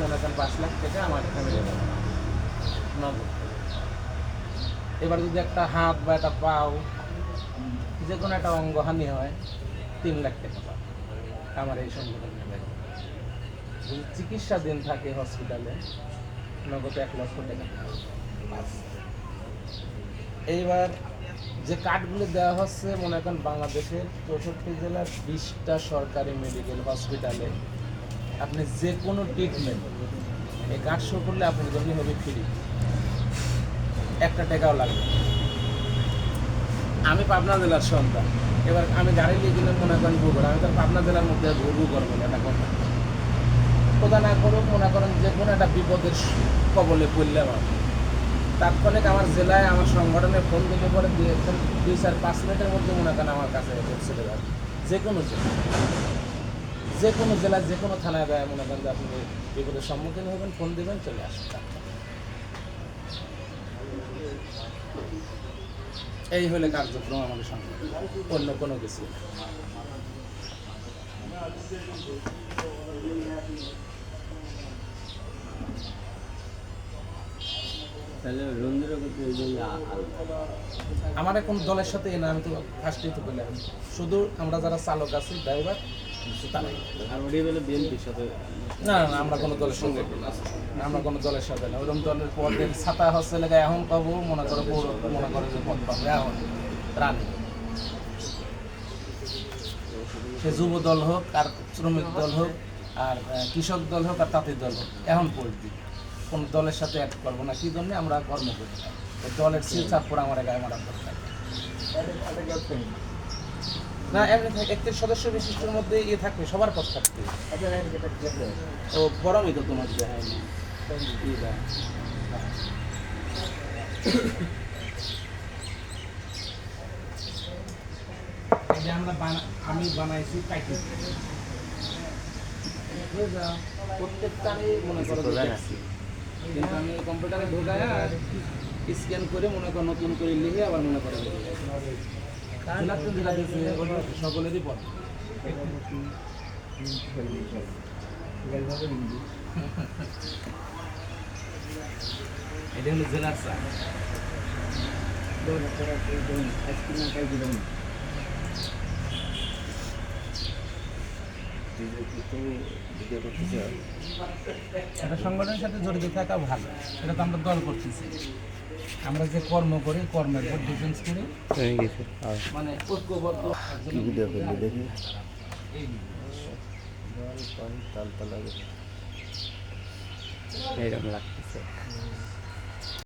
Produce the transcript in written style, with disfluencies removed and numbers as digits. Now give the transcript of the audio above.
মনে করেন 5 লাখ টাকা আমার ফ্যামিলি নগদ। এবার যদি একটা হাত বা একটা পাও যে কোনো একটা অঙ্গহানি হয় 3 লাখ টাকা পাবে আমার এই সংগঠনের ব্যাপারে। যদি চিকিৎসাধীন থাকে হসপিটালে নগদ 1 লক্ষ টাকা পাস। এইবার যে কার্ডগুলো দেওয়া হচ্ছে মনে করেন বাংলাদেশের 64 জেলার 20টা সরকারি মেডিকেল হসপিটালে আপনি যে কোনো ট্রিটমেন্ট এই কার্ড শো করলে আপনার জন্য হবে ফ্রি, 1 টাকাও লাগবে। আমি পাবনা জেলার সন্তান, এবার আমি গাড়ি নিয়ে গেলে মনে করেন বগুড়া, আমি তো পাবনা জেলার মধ্যে ঘুরবো করবো না, এটা কথা কোথা না করুক মনে করেন যে কোনো একটা বিপদের কবলে পড়লাম আমি, তাৎক্ষণিক আমার জেলায় আমার সংগঠনে ফোন দিলে পরে 2-4-5 মিনিটের মধ্যে মনে করেন আমার কাছে চলে যাবে। যে কোনো জেলায় যে কোনো থানায় দেয় মনে করেন যে আপনি বিপদের সম্মুখীন হবেন, ফোন দেবেন, চলে আসবেন। এই হলে কার্যক্রম আমাদের সংগঠন, অন্য কোনো কিছু না। আমার কোন দলের সাথে না, আমি তো ফার্স্টেই তো বললাম, শুধু আমরা যারা চালক আছি ড্রাইভার তারাই। না না আমরা কোনো দলের সাথে আমরা কোনো দলের সাথে না, ওরকম দলের পদের ছাতা হচ্ছে লেগে এখন পাবো মনে করো মনে করো যে পদ পাবো এখন রানি, সে যুব দল হোক আর শ্রমিক দল হোক আর কৃষক দল হোক আর তাঁতি দল হোক, এখন পোস্ট দিই। কোনো দলের সাথে অ্যাড করবো না, কী জন্যে আমরা কর্ম করি না, দলের সিল চাপড় আমার গায়ে মারা দরকার না। একটি সদস্য বিশিষ্টের মধ্যে ইয়ে থাকবে, সবার পথ থাকবে। ও গরমই তো তোমার যে হয় না, আমি বানাইছি প্রত্যেকটারই মনে করো কিন্তু আমি কম্পিউটারে ঢোকায় আর স্ক্যান করে মনে করো নতুন করে লিখে আবার মনে করে সকলেরই পথ। এটা হলো জেলার চা। একটা সংগঠনের সাথে জড়িত থাকা ভালো, এটা তো আমরা দল করতেছি। আমরা যে কর্ম করি কর্মের উপর ডিফেন্স করি, মানে ঐক্যবদ্ধ দেখি এইরকম লাগতেছে।